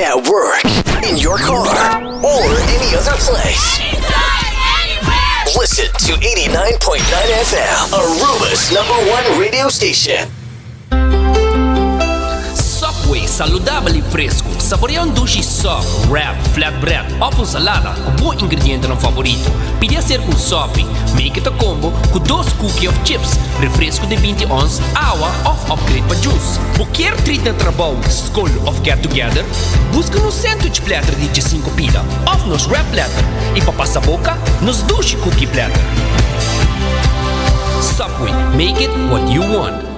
at work, in your car, or any other place. Listen to 89.9 FM, Aruba's #1 radio station. Subway, saludable e fresco. Saboreia sushi soft, wrap, flatbread ou com salada com bom ingrediente no favorito. Pide a ser com sopi. Make it a combo com 2 cookies of chips, refresco de 20 ons, água ou upgrade para juice. Qualquer treat na trabalho, school of get together, busca no sandwich platter de 5 pila, ou nos wrap platter. E para passar a boca, nos sushi cookie platter. Subway, make it what you want.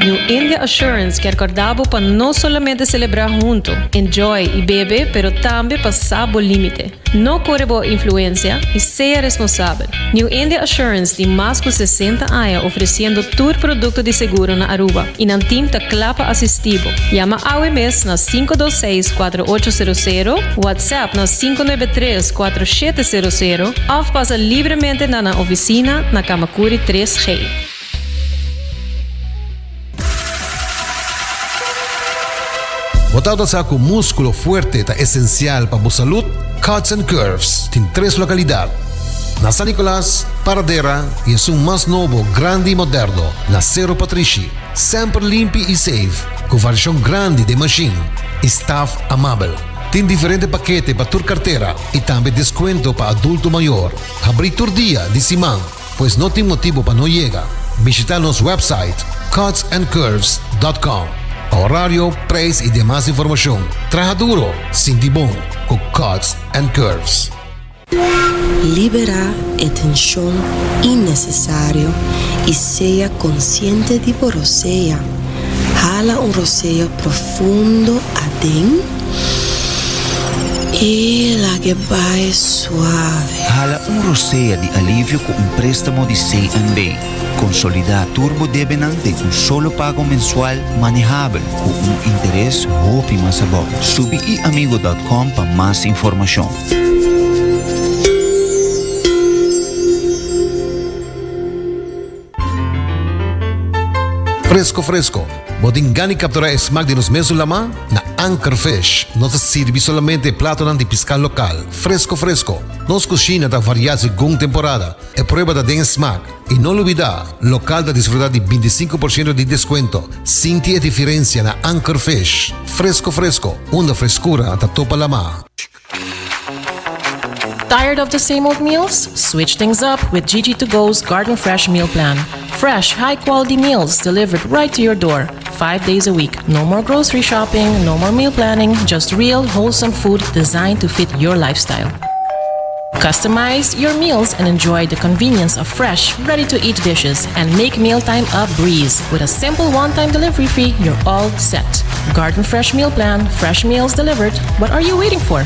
New India Assurance quer acordar para não somente celebrar junto, enjoy e bebe, pero também passar o limite. Não corre boa influência e seja responsável. New India Assurance tem mais de 60 anos oferecendo todo produto de seguro na Aruba e não tem clapa assistivo. Llama AWMS na 526-4800, WhatsApp na 593-4700 ou passa livremente na oficina na Kamakuri 3G. Botado sa com músculo fuerte ta essencial para a saúde, Cuts and Curves tem 3 localidades. Na San Nicolás, Paradera e é mais novo, grande e moderno, na Cerro Patrici. Sempre limpo e safe, com variação grande de machine. Staff amável. Tem diferentes paquetes para tua carteira e também desconto para adulto maior. Abrir todo dia de semana, pois não tem motivo para não chegar. Visitar nosso website cutsandcurves.com. Horário, preço e demais informação. Traja duro, sinti bom, com Cuts and Curves. Libera a tensão innecessária e seja consciente de por roceia. Jala roceio profundo adentro e la que vai suave. Jala roceia de alívio com préstamo de C&B. Consolidar Turbo Debenante com solo pago mensual manejável com interesse hope mais bom. Subiiamigo.com para mais informação. Fresco. Bodingani capturar smack de nos mesos lama na Anchor Fish. Nos sirve solamente plato de pescar local. Fresco. Nos cozinha da variar según temporada. É prueba da den smack. E não olvidar, local da desfrutar de 25% de desconto. Sinti a diferença na Anchor Fish. Fresco. Uma frescura da topa lama. Tired of the same old meals? Switch things up with GG2Go's Garden Fresh Meal Plan. Fresh, high-quality meals delivered right to your door, 5 days a week. No more grocery shopping, no more meal planning, just real, wholesome food designed to fit your lifestyle. Customize your meals and enjoy the convenience of fresh, ready-to-eat dishes and make mealtime a breeze. With a simple one-time delivery fee, you're all set. Garden Fresh Meal Plan, fresh meals delivered. What are you waiting for?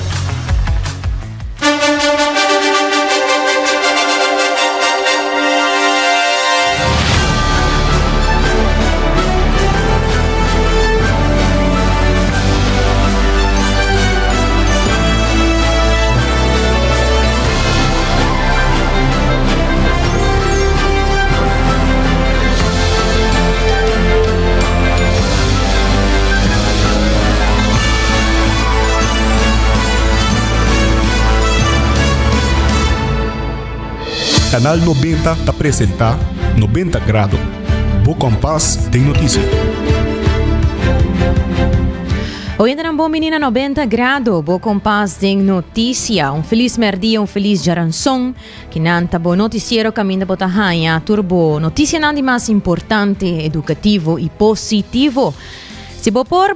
Canal 90 te apresenta 90 Grado. Bo Compass tem notícia. Hoy en bom menina 90 grado, Bo Compass tem notícia. Feliz merdia, feliz jaranson. Que nanta bo noticiero caminho bota hanha, turbo notícia nada mais importante, educativo e positivo. Se vopor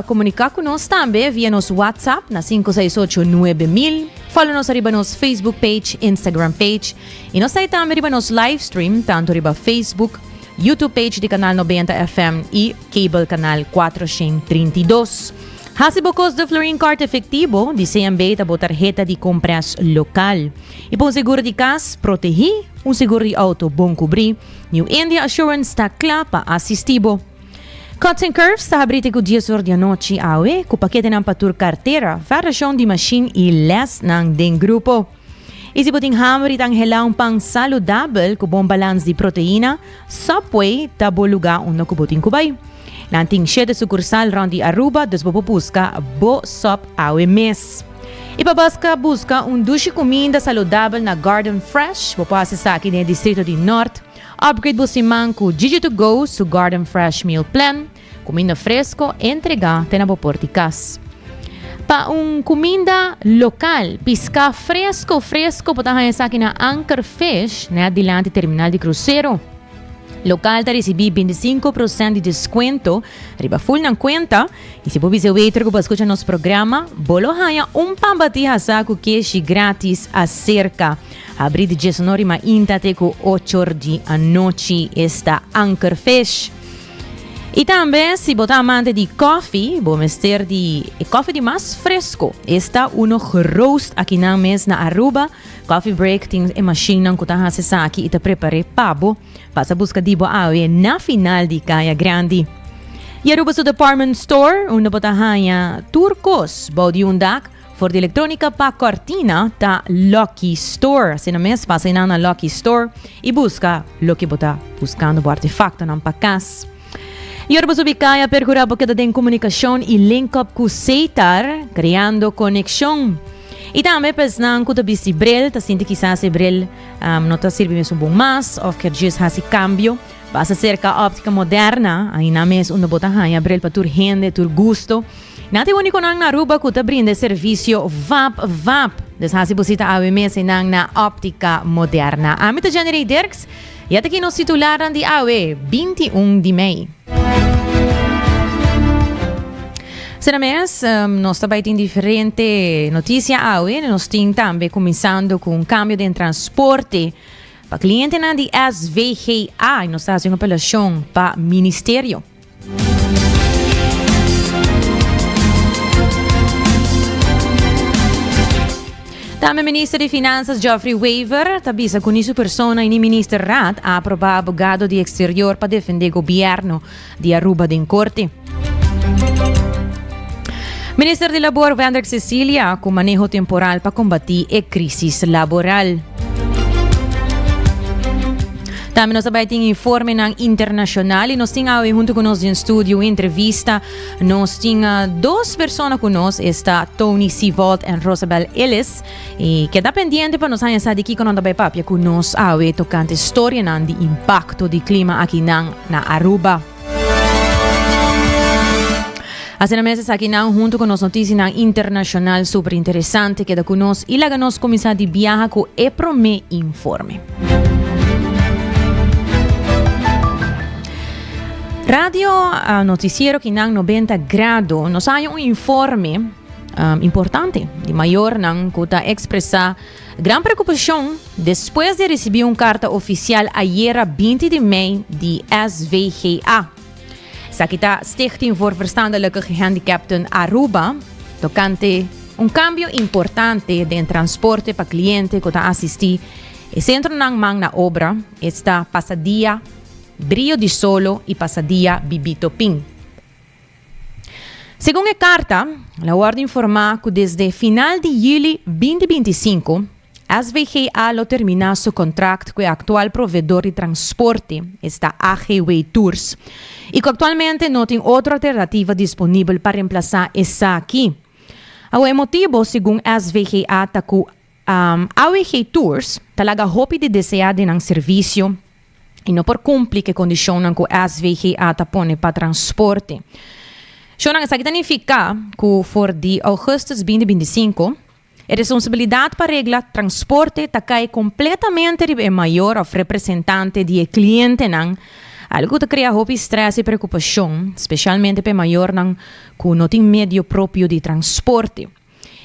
comunicar conosco também via nosso WhatsApp na 568-9000. Follow-nos arriba nos Facebook page, Instagram page. E nós também arriba nos live stream, tanto arriba Facebook, YouTube page de Canal 90 FM e Cable Canal 432. Hasi bocos de Florin Card efetivo, de CMB tabo tarjeta de compras local. E para seguro de casa, proteger, seguro de auto bom cobrir. New India Assurance está claro para assistivo. Cuts and Curves está abrindo com dias de noite awe, com paquete ng patur carteira, variação de machine e less ng den grupo. E se puting hammer itang helang pang saludável, com bom balance de proteína, Subway tabo lugar onde kubuting kubay. Nanting 7 sucursal rondi Aruba, dus bobo busca bo sop awe mes. Ipabasca busca dushi comida saudável na Garden Fresh, bopo acessar aqui no Distrito de Norte. Upgrade busimang ku Gigi to Go su Garden Fresh Meal Plan, comida fresco, entrega tena bo porticas. Pa comida local, pisca fresco, potahan sa akin na Anchor Fish, na adiante terminal de crucero. Local ta recebi 25% de desconto, riba full ng kwenta, e se po bise waiter ko escucha nos programa, bolo haya pambatiha sa ku keshi gratis acerca. Abri de 19 ma intate ku 8 di anoche esta Anchor Fish. E também, se botar amante de coffee, vou mester de coffee de mais fresco. Está geroast aqui na mes na Aruba. Coffee break tem a machine que está acessando aqui e está preparando pabo. Passa busca de boa na final de Caia Grande. E Aruba su department store, onde botar hanha turcos, body undak, for de eletrônica pa cortina, ta Lucky Store. Assim na mes, passa na Lucky Store e busca lo que botar buscando o artefacto na pacas. E Aruba subicaya percura bukada den comunicação e link up com Seitar, criando conexão. E também pesnang kuta bisi brel, ta sinti quizás se brel não ta sirve mesmo bom mas, of que just hasi cambio, passa cerca óptica moderna, aí na mes onde bota hanha brel para tur rende, tur gusto. Nati único nang na Aruba kuta brinde serviço VAP, des hasi busita awe mes nang na óptica moderna. Amita January Dirks, e até aqui nos titularan de awe 21 de Mei. Será mês, nós também temos diferente notícia awe, nós temos também começando com cambio de transporte para cliente na de SVGA, e nós estamos fazendo apelação para Ministério. Também o Ministro de Finanças Geoffrey Weaver avisa que nisso persona e Ministro Rat a aprovar abogado de exterior para defender o governo de Aruba em corte. Ministro de Labor Vander Cecilia com manejo temporal para combater a crise laboral. Também nós também temos informe internacional e nós temos junto com nós em estúdio entrevista. Nós temos duas pessoas conosco, está Tony Sivold e Rosabel Ellis, e que está pendente para nós saber aqui com nós papia com nós tocante história de impacto do clima aqui na Aruba. Hace meses aqui junto com nós notícias internacional super interessante que da com nós e lá nós começar de viajar com o primeiro informe. Radio Noticiero que 90 grado nos hay informe importante de maior que expresa gran preocupação depois de receber carta oficial ayer 20 de Mei de SVGA. Sakita Stichting voor Verstandelijke Gehandicapten Aruba, tocante cambio importante de transporte para cliente que está assistir e centro mang na obra está Pasadia Brio di Solo e Pasadia Bibito Pin. Segundo a carta, la ordem informa que desde final de julho 2025, SVGA lo termina su contrato com o atual provedor de transporte, esta AGW Tours, e que actualmente não tem outra alternativa disponível para reemplazar essa aqui. O motivo, segundo SVGA, é que AGW Tours talaga hopi de desear de serviço e não por cumprir que condicionam que o SVGA tapone para transporte. Isso significa que for de agosto 2025, a responsabilidade para regla transporte cai completamente maior ao representante de cliente, algo que cria hope, estresse e preocupação, especialmente para maior que não tem meio próprio de transporte.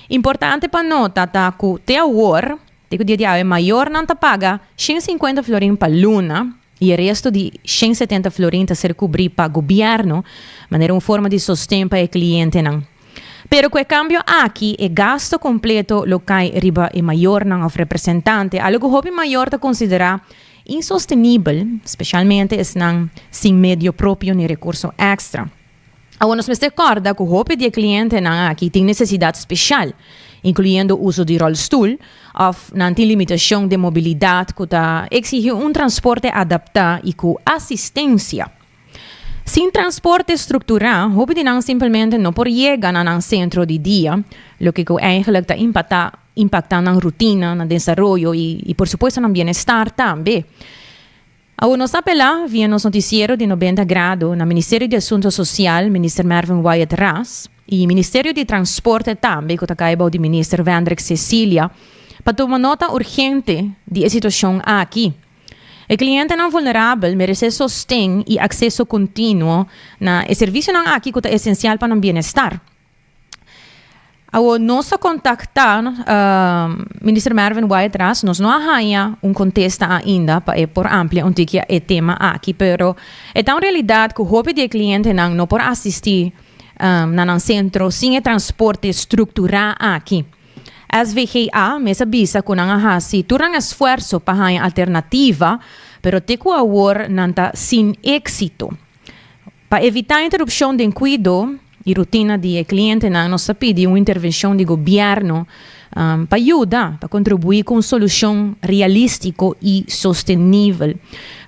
Importante para notar que até agora, o dia é maior não paga 150 florin para luna e o resto de 170 florin a ser cobrido para o governo, maneira uma forma de sustento para o cliente. Pero com o cambio aqui, o gasto completo lo cai riba e maior ao representante, algo que o maior te considera insostenível, especialmente sem meio próprio nem recurso extra. Agora, nós me recorda que o hope de cliente aqui tem necessidade especial, incluindo o uso de rollstool, ou não tem limitação de mobilidade que exige transporte adaptado e com assistência. Sin transporte estructurado, hoop je simplemente no por llegar naar een centro de dia, lo que eigenlijk impacta na rotina, na desarrollo y por supuesto na bienestar también. Ao nos apelar via nos noticiero de 90 grados na Ministério de Assunto Social, Minister Mervyn Wyatt Ras, e Ministério de Transporte também, que está de Minister Vendrik Cecilia, para tomar nota urgente de situação aqui. O cliente não vulnerável merece sostém e acesso contínuo na serviço não aqui que é essencial para o bem-estar. Ao nós contactar Minister Mervyn Wyatt Ras, nós não arranha contesta ainda para por amplia onde que é tema aqui, pero é tão realidade que o hobby de cliente não por assistir na centro sem transporte estruturado aqui. As VGA me avisa que não há se turang esforço para a alternativa, pero te que agora não está sem êxito. Para evitar a interrupção de cuidado e rotina de cliente, nós pedimos uma intervenção do governo para ajudar, para contribuir com uma solução realística e sustentável.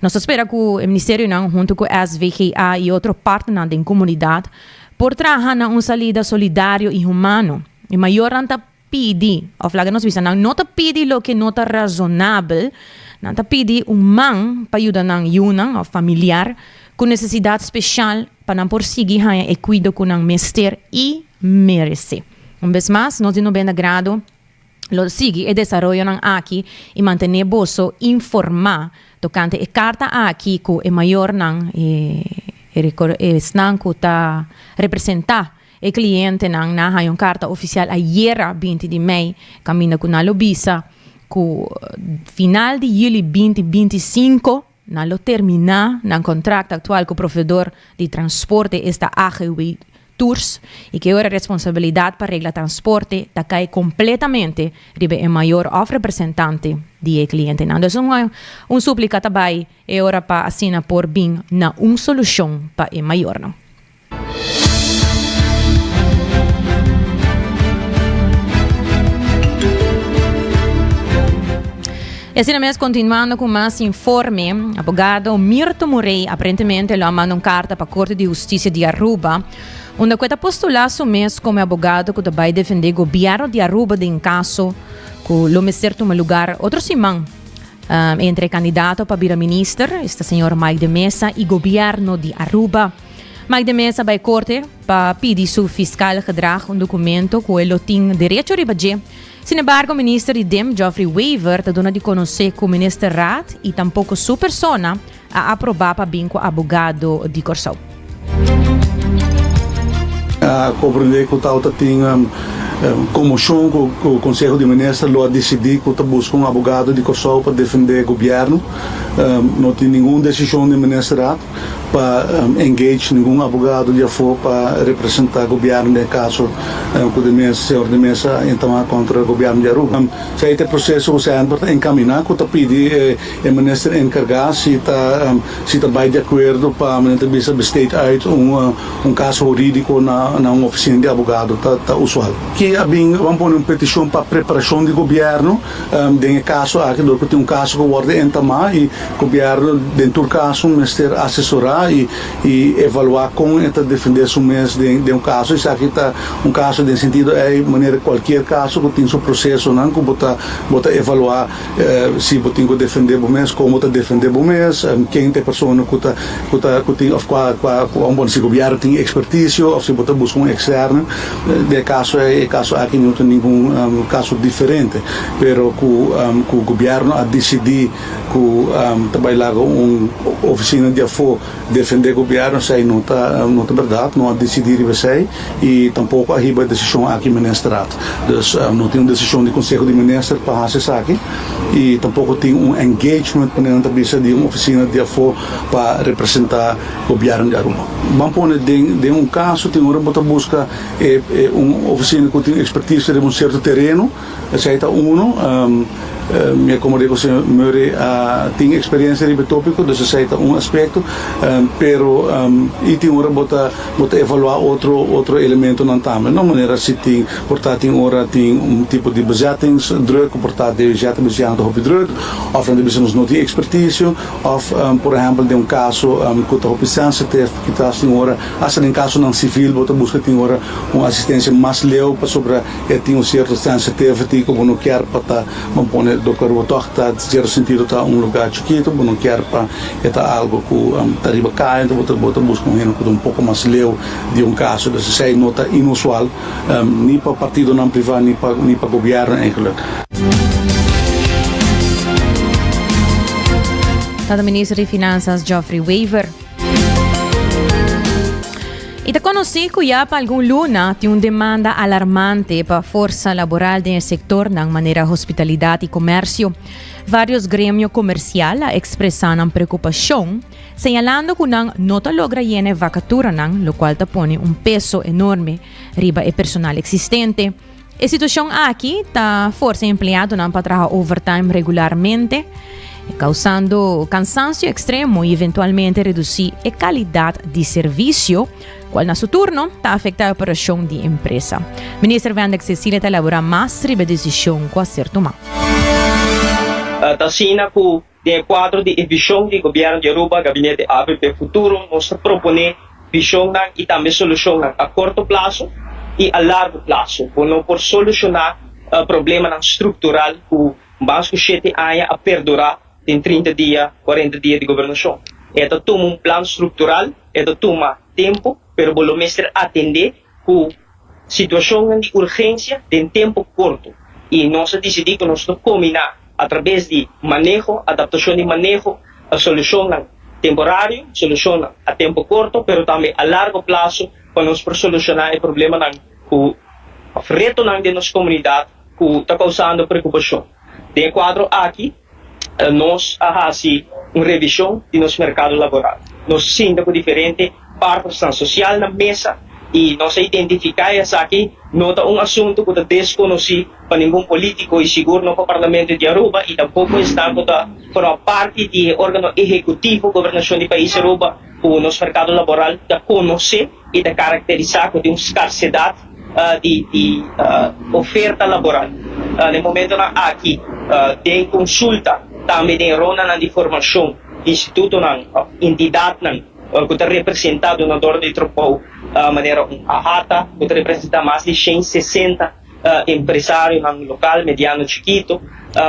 Nós esperamos que o Ministério, junto com as VGA e outros partners da comunidade, por trabalhar na uma salida solidária e humana. E maior não pedi, ou flaga nos visa, não te pedi o que não é razonável, não te pedi man para ajudar na yunang ou familiar com necessidade especial para não prosseguir e cuidar com um mestre e merece. Vez mais, nós de 90 grados, lo sigue e desenvolvem aqui e manter bolso informar tocante a carta aqui que é maior não que está representar o cliente na uma carta oficial ayer 20 de maio caminha com a lobisa que final de julho 2025 nalo terminar na contrato atual com o provedor de transporte esta AGW Tours e que agora a responsabilidade para regla transporte está cai completamente ribe o maior of representante de cliente. Então, súplica também é hora para assinar por bem na solução para o maior. Não? E assim mesmo, continuando com mais informe, o abogado Mirto Murray aparentemente lhe mandou uma carta para a Corte de Justiça de Aruba, onde ele postula o mês como abogado que vai defender o governo de Aruba em caso que o Ministério tome lugar outro semana entre candidato para vir a ministro, este senhor Mike de Mesa, e governo de Aruba. Mike de Mesa vai à corte para pedir seu fiscal gedrag documento que ele tem direito a ribager. Sin embargo, o ministro de DEM, Geoffrey Weaver, está dando de conhecer que o ministro Rat e tampouco sua persona a aprovar para vir com o abogado de Corsão. Compreender que o tal tem comoção que o Conselho de Ministros lo decidiu que busca um abogado de Corsão para defender o governo. Não tem nenhuma decisão do ministro para engage nenhum advogado de for para representar o governo no caso que o senhor de mesa então contra o governo de Aruba. Se este processo você anda encaminhar que pedi o ministro encarregar se está bem de acordo para a entrevista state out caso jurídico na uma oficina de advogado tá usual. Que vamos pôr uma petição para preparação do governo de caso aqui do que tem caso que ordem entamar e o governo dentro do caso o ministério assessorar e evaluar como está defender o mês de caso. Isso aqui está caso de sentido maneira qualquer caso que tem seu processo não que bota evaluar se botem que defender o mês como está defender o mês quem tem pessoa que tem se o governo tem expertise ou se bota busca externo de caso aqui não tem nenhum caso diferente pero que o governo a decidir que trabalhar oficina de afo defender o governo sei não está verdade não a decidir você e tampouco arriba a decisão aqui ministrado não tem uma decisão de conselho de ministros para acessar aqui e tampouco tem engagement para a entrevista de uma oficina de afo para representar o governo de Aruba. Vamos pôr de caso tem hora para buscar uma oficina que tem expertise de certo terreno aceita como digo, se Murray tem experiência de tópico, dus esse é um aspecto, pero e tem hora bota evaluar outro elemento não também, não maneira se tem, portanto tem tipo de bezettingsdruk, portanto de bezetting op druk, of dan hebben ze nog niet expertise, of por exemplo de caso que está op sensitive, que está tem hora, assim em caso não civil, bota busca tem hora assistência mais leu para sobre tem certo sensitivity, como não quer para pone do corpo toca zero sentido tá lugar chiquito, não quer para algo que tá riba cai, então bota busca um pouco mais leu de caso, dus sei nota inusual, nem para partido não privado, nem para governo eigenlijk. Estado Ministro de Finanças Geoffrey Weaver. E te conosci que já para algum luna tem uma demanda alarmante para a força laboral do setor na maneira hospitalidade e comércio. Vários grêmios comerciais expressaram preocupação, señalando que não logra llenar vacatura, o qual põe peso enorme riba o personal existente. A situação aqui está força empregado para trabalhar overtime regularmente, causando cansancio extremo e eventualmente reduzir a qualidade de serviço, qual na seu turno está afetando a operação de empresa. Ministro Wendek Cecilia está elaborando mais sobre a decisão com acerto mal. Tasina com o quadro de visão do governo de Aruba, gabinete ABP futuro, nós propõe visão e também solução a curto prazo e a largo prazo, por solucionar problema estrutural que o Banco Chete a perdurar em 30 dias, 40 dias de governação. Esta toma plano estrutural, esta toma tempo, pero pelo menos atender com situação de urgência em tempo curto. E nós decidimos que nós combinar através de manejo, adaptação de manejo, a solução temporária, solução a tempo curto, pero também a largo prazo, para nós solucionar o problema o reto de nossa comunidade que está causando preocupação. De quadro aqui, nós fazemos uma revisão de nosso mercado laboral. Nós sintamos diferentes partes sociais na mesa e nós identificamos aqui nota assunto que é desconhecido para nenhum político e seguro no Parlamento de Aruba e tampouco está por parte do órgão executivo da governação do país Aruba o nosso mercado laboral da conhecer e da caracterizar com uma escassidade de oferta laboral. No momento aqui tem consulta também tem ronda de formação instituto entidade que está representado na dor de Tropou maneira AHATA que representa mais de 160 empresários no local mediano chiquito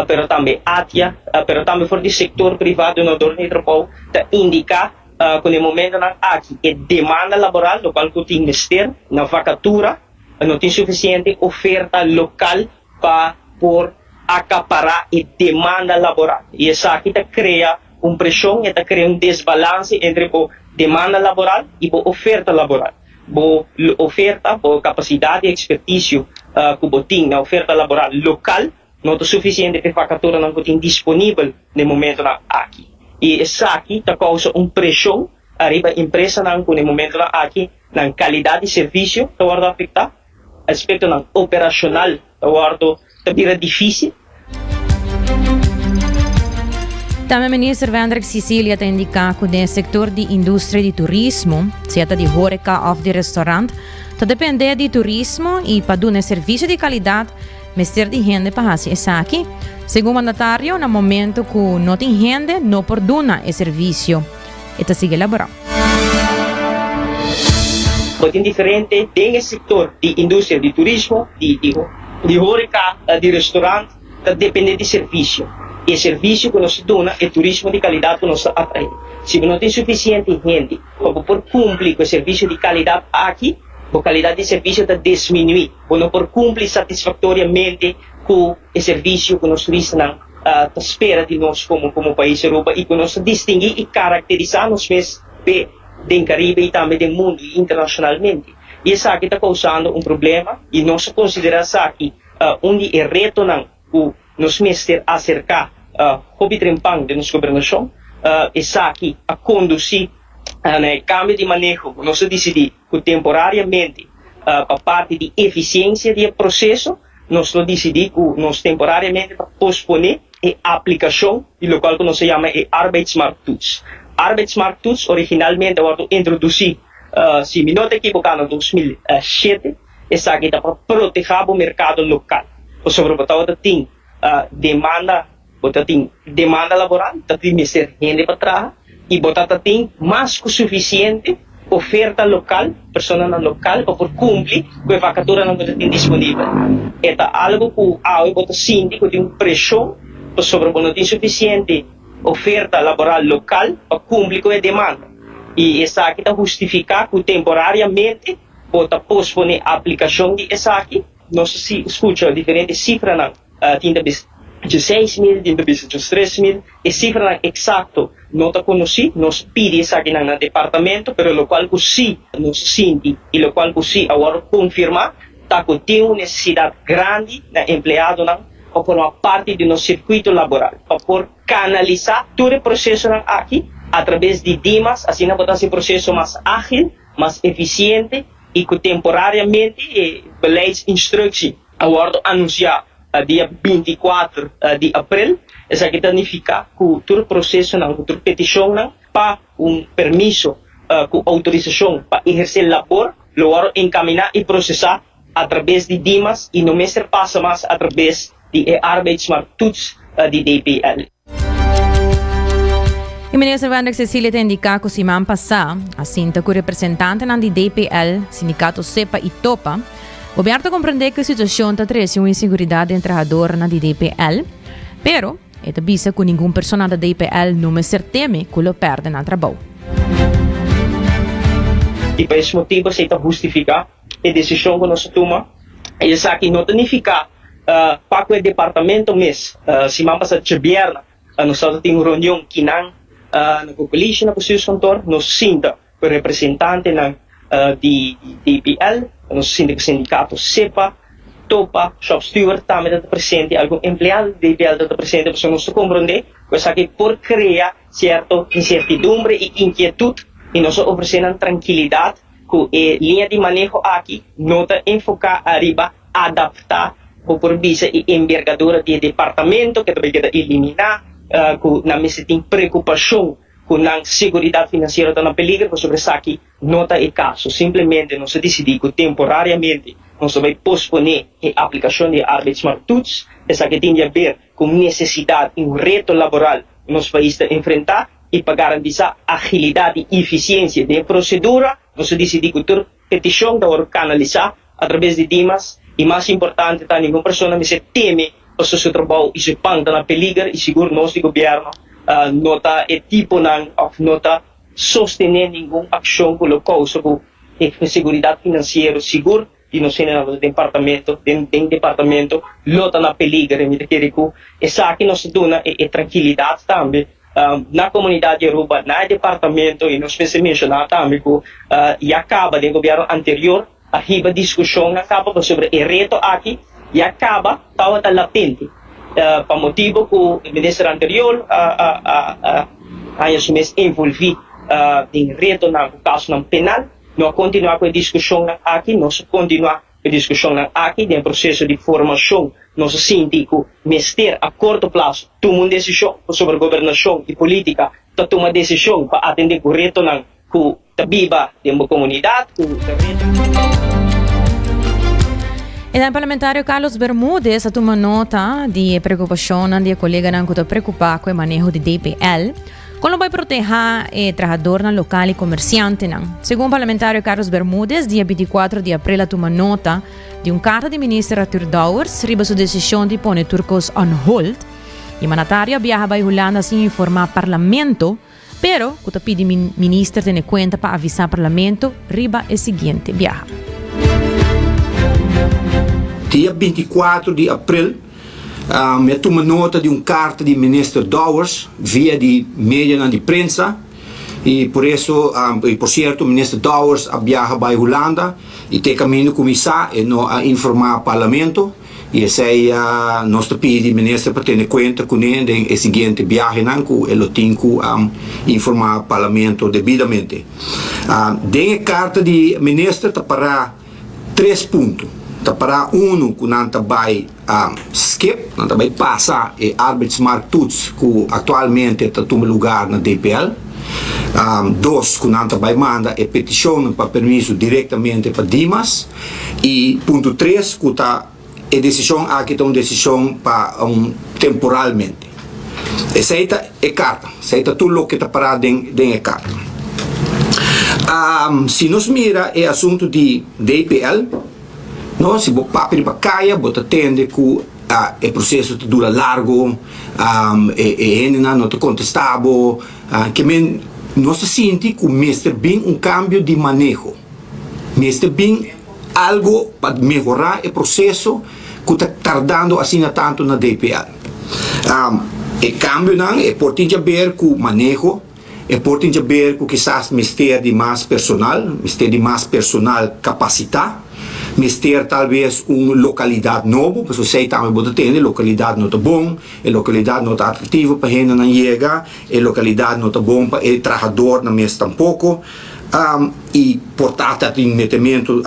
pero também ATIA pero também for do setor privado na dor de Tropou está indicar que no momento aqui é demanda laboral do qual que tem mister na vacatura não tem suficiente oferta local para por acaparar a demanda laboral. E isso aqui cria uma pressão e cria um desbalance entre a demanda laboral e a oferta laboral. A oferta, a capacidade e expertise que você tem na oferta laboral local não é suficiente para a vacatura não tem disponível no momento aqui. E isso aqui causa uma pressão arriba a empresa no momento aqui na qualidade de serviço que vai afetar, aspecto operacional que vira difícil. Também o ministro Wendek Cecilia tem indicado que no setor de indústria de turismo, seja de horeca ou de restaurante, está depender de turismo e para dar um serviço de qualidade, mestre de gente para fazer isso aqui. Segundo o mandatário, no momento que não tem gente, não pode dar o serviço. Está sigue elaborando. É diferente no setor de indústria de turismo, de horeca, de restaurante, está depender de serviço. E serviço que nós damos é turismo de qualidade que nós atraímos. Se não tem suficiente gente para cumprir com o serviço de qualidade aqui, a qualidade de serviço está diminuindo. Não por cumprir satisfatoriamente com o serviço que nós turistas espera de nós como país Europa e que nós distinguir e caracterizar nos mesmos do Caribe e também do mundo internacionalmente. E isso aqui está causando um problema e nós consideramos aqui onde é reto que nós mesmos acercar hobby trempang de nossa governação isso aqui a conduzir cambio de manejo nós decidimos que temporariamente para parte de eficiência do processo nós decidimos que nós temporariamente para posponer aplicación de lo cual se llama Arbeidsmarkttoets. Arbeidsmarkttoets originalmente fue introducido, si me no estoy equivocado, en 2007, es aquí para proteger el mercado local. Por sobre todo, demanda laboral, tem ser gente para trabajar y tem más que suficiente oferta local, persona local para cumplir con la vacatura que tem disponible. Es algo que hoy bota síndico de presión sobre no tem suficiente oferta laboral local para cumplir con la demanda. Y esa aquí está justificada que temporariamente bota posponer a aplicación de esa aquí. No sé si escucha diferentes cifras, tinta 16.000, tinta 3.000, y cifra exacto no te conocí, nos pide esa aquí en el departamento, pero lo cual que sí nos siente y lo cual que sí ahora confirma que tiene una necesidad grande de empleado para formar parte de nuestro circuito laboral, para poder canalizar todo el proceso aquí a través de DIMAS, así nos podemos hacer un proceso más ágil, más eficiente y que temporariamente beleidsinstructie ahora anunciar dia 24 de abril, isso que significa que todo o processo, toda petição para permiso, com autorização para exercer labor, logo encaminhar e processar através de DIMAS e não me ser passa mais através de Arbeidsmarkttoets de DPL. E ministro Wendrik Cecilia te indica que semana passada, assim que o representante do DPL, sindicato SEPA e TOPA, o governo compreende que a situação está trazendo uma inseguridade em trabalhador na DPL, pero é visa que nenhum personal da DPL não se teme que lo perde no trabalho. E por esse motivo, se está justificar a decisão que nós tomamos, é essa que não significa para o departamento mesmo, se vamos passar de viernes, nós temos uma reunião que não na coalition na posição contor, nós sinta o representante de DPL, nós sinta que o sindicato SEPA, TOPA, Shop Steward também está presente, algum empregado de DPL está presente, porque nós compreendemos que por criar certa incertidumbre e inquietude, e nós oferecemos tranquilidade que a linha de manejo aqui não está enfocada arriba, adaptar ou por visa e envergadura do departamento, que também quer eliminar, que na mesa tem preocupação com a segurança financeira está na peligro, sobre isso aqui não está o caso. Simplesmente nós decidimos que temporariamente nós vamos posponer a aplicação de Arbeidsmarkttoets, essa que tem a ver com necessidade e reto laboral que nosso país está a enfrentar, e para garantir a agilidade e eficiência da procedura, nós decidimos que a petição está canalizar através de DIMAS, e mais importante, nenhuma pessoa se teme o seu trabalho e se panta na peligro, e seguro nosso governo não está tipo não está sostenendo nenhuma ação que o causa com a segurança financeira seguro e não sei no departamento não está na peligro, e quer que essa aqui nos dá tranquilidade também na comunidade Yoruba, na departamento, e nós pensamos mencionar também que e acaba do governo anterior a riba discussão acaba sobre o reto aqui e acaba estava latente para motivo que o ministro anterior se envolvido em reto no caso penal, não continuar com a discussão aqui, nós continuar a discussão aqui no processo de formação, nós sentimos que mestre a curto prazo toma uma decisão sobre a governação e política, toma uma decisão para atender o reto que viva de uma comunidade, O parlamentário Carlos Bermúdez tomou nota de preocupação de colega que está preocupado com o manejo de DPL, como vai proteger o trabalhador local e comerciante. Segundo o parlamentário Carlos Bermúdez, dia 24 de abril, tomou nota de carta de ministro Arthur Douwers sobre sua decisão de pôr turcos on hold. E o mandatário viaja para Holanda sem informar o parlamento, pero que pede ministro ter conta para avisar o parlamento riba o seguinte viaja. Dia 24 de abril, me tomou nota de carta do ministro Douwers via de mídia de prensa, e por isso, por certo, o ministro Douwers viaja para a Holanda e tem caminho começar a informar o parlamento, e esse é nosso pedido ministro para ter conta com ele no seguinte viagem, que ele tem que informar o parlamento devidamente. A carta do ministro está para 3 pontos. para uno que nanta vai skip, nanta vai passa e arbeidsmarkttoets que atualmente está tomando lugar na DPL. Dos que nanta vai manda e petição para permisso diretamente para Dimas. E ponto 3 que está a decisão aqui é uma decisão para temporalmente. Essa é carta, essa é tudo o que está parado dentro da carta. Se nós mira o assunto de DPL, no, se você papel para caia, você atende que o processo dura largo, não está contestável, que nós sentimos que o mestre bem cambio de manejo, mestre bem algo para melhorar o processo que está tardando assim tanto na DPL. O cambio não é importante ver que o manejo, é importante ver que quizás mestre de mais personal capacitar, mestre talvez localidade nova, porque você também pode ter localidade não está bom, a localidade não está atrativa para gente não chega, a localidade não está bom para o trabalhador na mesa tampouco, e portanto tem metimento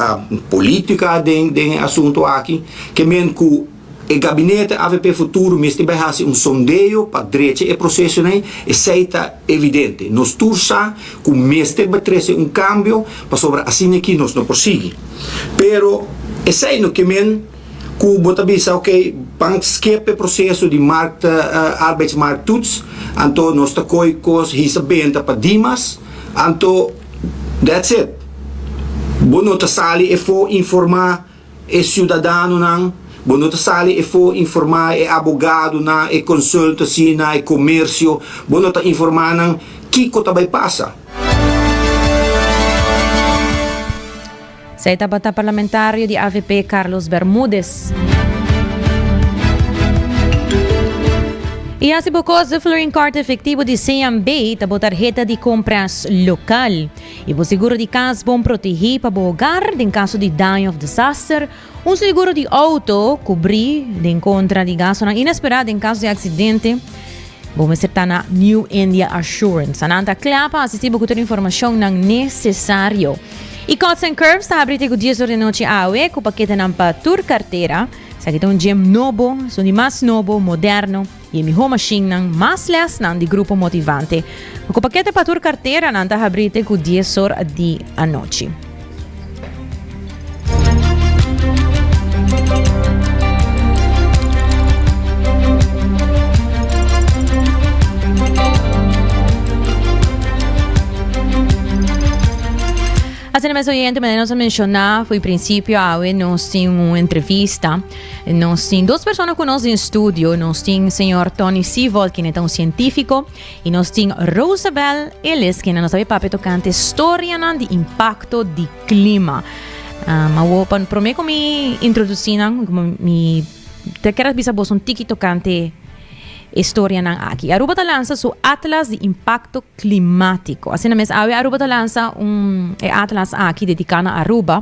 política de assunto aqui, que mesmo que o gabinete AVP Futuro mesmo vai fazer sondeio para direita e processo né, e seita evidente. Nós tursa que o mestre vai trazer cambio para sobre assim que nós não prosseguimos. Pero esse é no que men que bota bisa ok, bank skip o processo de arbeidsmarkttoets, então nós está coicos recebendo para Dimas, então that's it. Bono ta sali e for informar e cidadano não. Bono sali e for informar e abogado na e consultancy na e comércio, bono ta informar nang kiko tabay pasa. Sa itabata parlamentaryo di AVP Carlos Bermudez. E assim bocos o flooring card efetivo de CMB tabo tarjeta de compras local. E o seguro de casa bom proteger para o hogar em caso de dano ou desastre. Seguro de auto cobrir de contra de gasto inesperado em caso de acidente. Vamos acertar na New India Assurance. Ananta clapa assistir com toda a informação necessário. E Cuts and Curves está abrindo com 10 horas da noite awe com o paquete na tur carteira. Sa kitong gym novo, so ni mas novo, moderno, e mi home machine nang mas less nang di grupo motivante. Kung pakete pa tur cartera nang tahabrite ku 10 horas di anoche. Assim mesmo, oyente, mas nós mencionar, foi princípio, nós tínhamos uma entrevista, nós tínhamos duas pessoas que nós em estúdio, nós tínhamos o senhor Tony Sivold, que é um científico, e nós tínhamos Rosabel Ellis, que é nossa papo tocante história de impacto do clima. Mas para mim, como me introduzir, te quero bisa vos tiki tocante história nang aqui. Aruba ta lança o Atlas de Impacto Climático. Assim mesmo, Aruba ta lança Atlas aqui dedicado a Aruba.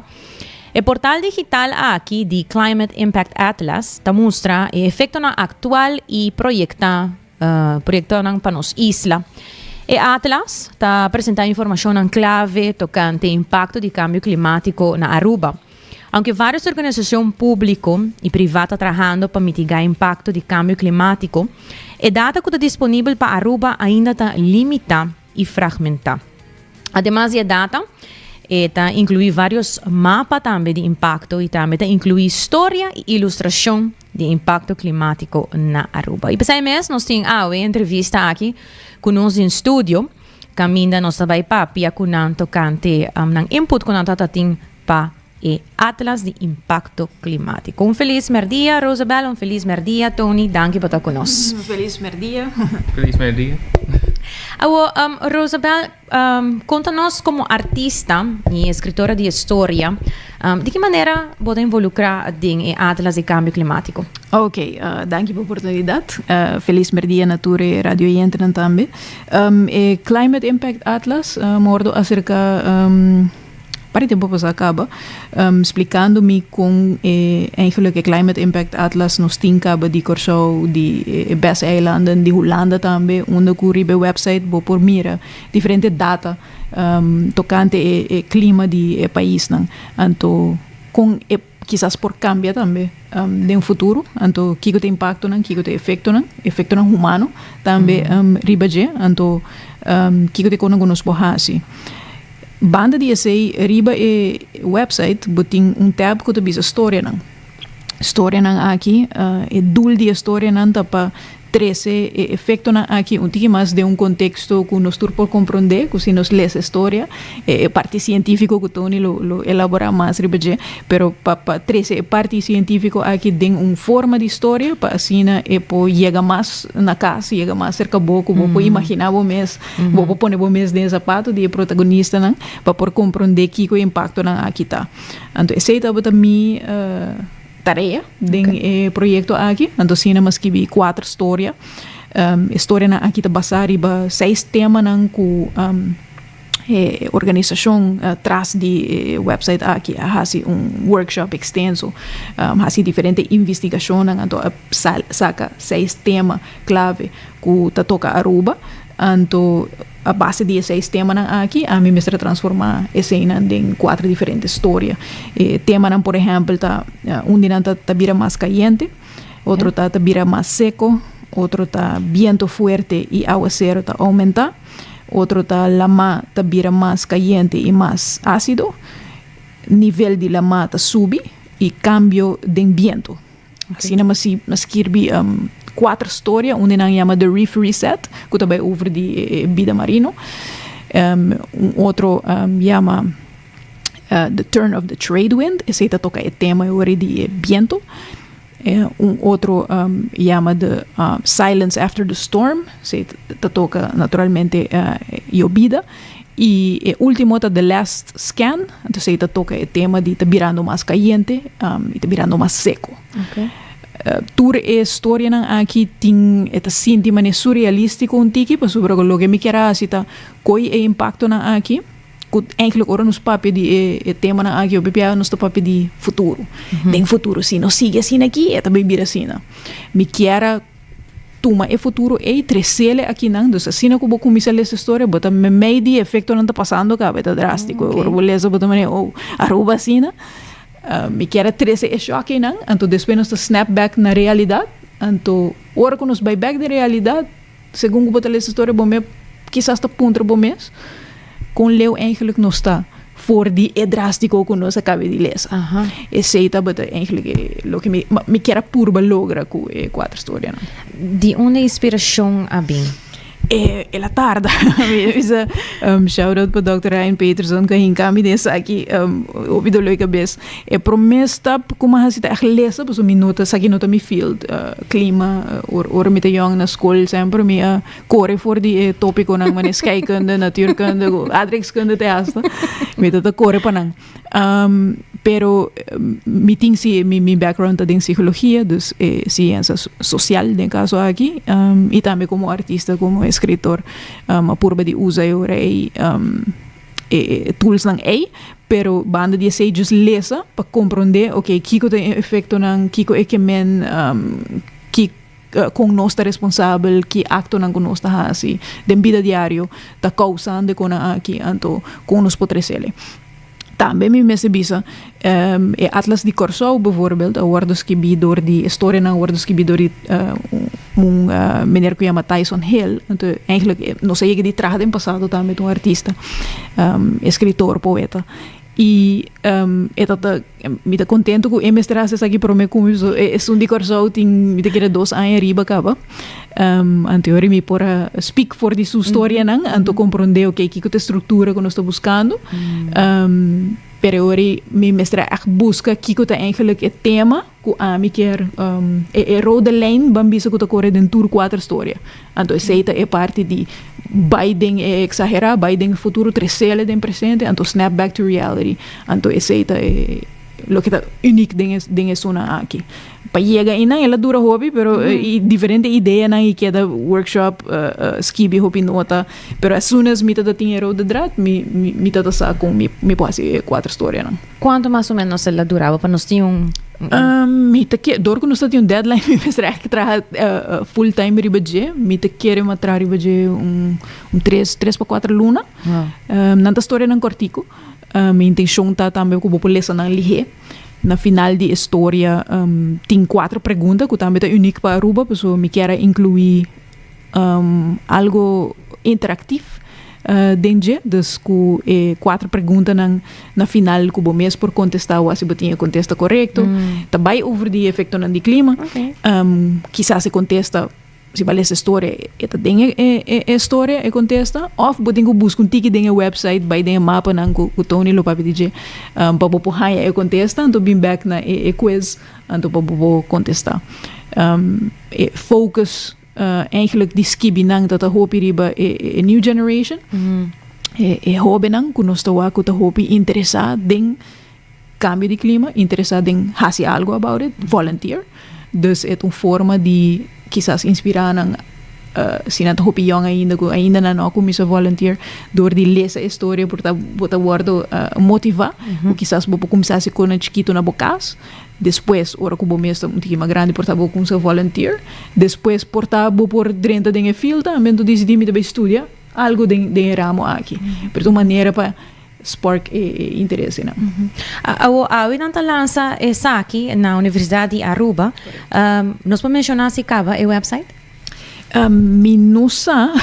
O portal digital aqui de Climate Impact Atlas ta mostra o efeito na atual e proyecta nang panos isla. O Atlas ta apresenta informação nang clave tocante impacto de cambio climático na Aruba. Aunque várias organizações públicas e privadas trabalhando para mitigar o impacto do câmbio climático, a data que está disponível para Aruba ainda está limitada e fragmentada. Ademais, a data inclui vários mapas também de impacto e também inclui história e ilustração de impacto climático na Aruba. E para mês, nós temos uma entrevista aqui com nós em estúdio, caminha nossa vai papia com tocante input com nós para e Atlas de Impacto Climático. Feliz merdia, Rosabel. Feliz merdia, Tony. Danke por estar conosco. Feliz merdia. Feliz merdia. Rosabel, conta-nos como artista e escritora de história, de que maneira pode involucrar em Atlas de Cambio Climático? Ok, danke por oportunidade. Feliz merdia natura Radio Yentran também. Climate Impact Atlas, mordo acerca para tempo pas acaba explicando-me com eigenlijk Climate Impact Atlas nos tincaba de corso de best eilanden de Holanda também onde curibe website bo por mira diferente data tocante clima de país não então com quizás por cambia também de um futuro, então que tem impacto nan, que tem efeito nan humano também ribaje, então que tem conosco borrasi. Banda de essay riba e website botin tab que bisa história nan. História nan aqui e dul de história nan tapa 13 efeito nan aqui tiki mais de contexto que nós tur por compreender, que se nos lês história parte científico que Tony lo elabora mais ribaje, pero pa 13 parte científico aqui den forma de história pa asina po chega mais na casa, chega mais cerca boco, po imaginar bo mes, bo pone bo mes de sapato de protagonista nan pa por compreender que o impacto nan aqui tá. Então esse é bota mi tarefa de projeto aqui, então cinema escrevi 4 histórias. História na aqui tá basada em 6 temas com organização traz de website aqui, hasi workshop extenso, hasi diferente investigação, então saca 6 temas clave que tá toca Aruba, então a base de 6 temas aqui, a mim me transformar esse em 4 diferentes histórias. Tema, por exemplo, um dia tá vira mais caliente, outro tá vira mais seco, outro tá viento fuerte e aguacero tá aumenta, outro tá lama tá vira mais caliente e mais ácido, nível de lama tá sube e cambio de viento. Assim, nós escrevi 4 histórias, uma nang chama The Reef Reset, que também over de vida marino. Outro chama The Turn of the Trade Wind, esse toca o tema de viento. Outro chama The Silence After the Storm, esse toca naturalmente vida. E o último tá The Last Scan, então esse toca o tema de tá virando mais caliente e tá virando mais seco. Okay. Tur e história nan aqui tem esta sintoma surrealístico tiki para sobre o que me quer cita coi e impacto nan aqui que eigenlijk ora nos papi de tema nan aqui o bebia nos papi de futuro den futuro se não sigue assim aqui é também vira assim me quer tuma e futuro e tresele aqui nan dus assim como começar essa história bota me meio efeito não tá passando cá beta drástico ora beleza bota mane ou Aruba assim me quer 13 choque não, então depois nós snap back na realidade, então ora que nós vai back da realidade, segundo botar essa história bom me quizás está ponto bom mês, com leu eigenlijk nós está for die drástico que nós acaba de ler. Esse está bota eigenlijk lo que me quer purba logra com 4 histórias. De onde inspiração a bem? Ela tarda. Shout out para Dr. Ryan Peterson que hinkami dessa aqui ouvido leuke bes. Promesta como a gente echt lezen por minuto sa nota mi field clima or met de jong na school sempre mi core voor die topico nang man scheikunde natuurkunde aardrijkskunde te asta met dat core panang. Pero mi ting si mi background en psicología, dus ciencia social en caso aquí, y también como artista, como escritor, purba de usa yo rei tools nang pero banda de sei just lesa para compreender, okay, kiko tem efecto nang kiko men com nós está responsável que acto não com nós está assim, de vida diário, está causando com aqui, então com nos potresele. Também me bisa Atlas de Corsau bijvoorbeeld, wordt geschreven door die historie wordt geschreven door meneer que chama Tyson Hill. Então, eigenlijk, não sei que die traga em passado também um artista, escritor, poeta. E me tá contento com mestrado aqui para mim como isso é de Corsau tem me tá querer 2 anos riba acaba. Anterior me pora speak for de sua história não, então compreender o que é a estrutura que nós estamos buscando. Pero ori mi mestra busca kiko ta eigenlijk het tema ku ami quer rode lijn bambisa ku ta corre den tour 4 storia. Então aceita é parte de Biden exagerar, Biden futuro tresele den presente, então snap back to reality. Então aceita lo que tá unique den zona aqui. Pa llega ina ela dura hobby, pero diferente ideia na e queda workshop skibi hobby nota, pero as soon as mita da tinha roda draad, mi tá sa com mi quase 4 storia não. Quanto mais ou menos ela durava para nós tinha mi tá que dor que nós tinha deadline mi mestra que traga full time ribaje, mi tá querer matra ribaje 3 para 4 luna. Nanta storia nan cortico. Minha intenção tá também com população na lihe. na final di história tem 4 perguntas que também é único para Aruba, pessoa me quer incluir algo interativo dentro dus ku 4 perguntas na final ku bo mes por contestar ou se botinha contesta correto também over die efecto na di clima quizás se contesta se vale essa história eta dinge história e contesta of botinho busca tiki dinge website by dinge mapa nang ku Tony lo papi DJ papo po haya e contesta anto bim back na quiz anto papo contestar focus eigenlijk die skibinang dat hopi riba a new generation hobi nang kunosta wa ku hopi interessado ding cambio de clima interessado ding hasi algo about it volunteer dus é forma de quizás inspirar ng sina hopi young ainda na no kumisa volunteer door die lezen história porta wordo motivar o quizás bo começar se com chiquito na bocas depois ora que o bomesta um tima grande porta bo com seu volunteer depois porta bo por dentro de field também do decidi me de estudar algo de ramo aqui por uma maneira para spark interesse na awi nanta lança essa aqui na Universidade de Aruba nós podemos mencionar se cava o website mi não está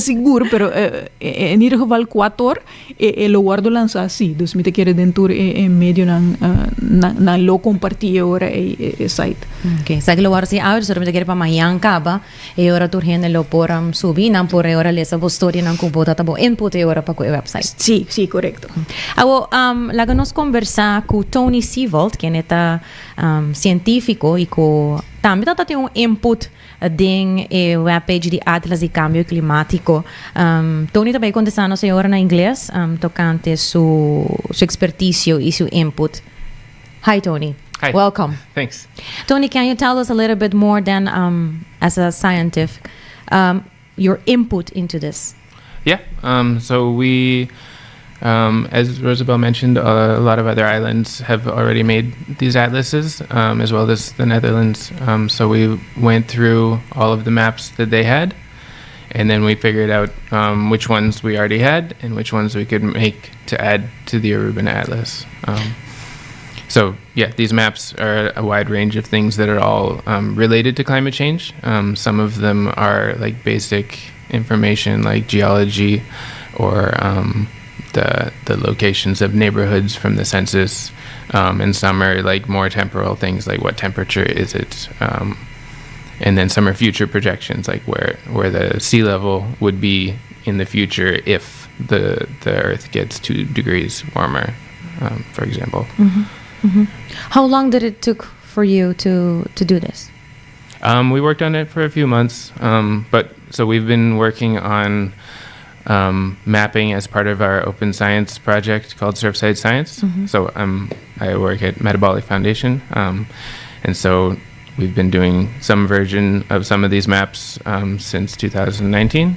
seguro, pero em ieder geval 4 lo guardo lançar assim, dus me te quer dentro em meio na lo compartilhar agora o site. Okay, sa lo guardo si awir so me te quer pa mayan kaba e ora tur hen lo poram subi nan por ora lesa bo story nan kubota tabo input e ora pa ko website. Sí, correcto. Awo laga nos conversar com Tony Seavold, que é científico e com também tem um input ding webpage de Atlas de Cambio Climático. Tony também contestando a senhora na inglês, tocante su expertise e su input. Hi, Tony. Hi. Welcome. Thanks. Tony, can you tell us a little bit more than, as a scientist, your input into this? Yeah. So we, as Rosabelle mentioned, a lot of other islands have already made these atlases, as well as the Netherlands. So we went through all of the maps that they had, and then we figured out which ones we already had and which ones we could make to add to the Aruban Atlas. So yeah, these maps are a wide range of things that are all related to climate change. Some of them are like basic information like geology or the locations of neighborhoods from the census, and some are like more temporal things like what temperature is it, and then some are future projections like where the sea level would be in the future if the Earth gets 2 degrees warmer, for example. Mm-hmm. Mm-hmm. How long did it took for you to do this? We worked on it for a few months, but so we've been working on mapping as part of our open science project called Surfside Science. Mm-hmm. So I work at Metabolic Foundation, and so we've been doing some version of some of these maps since 2019.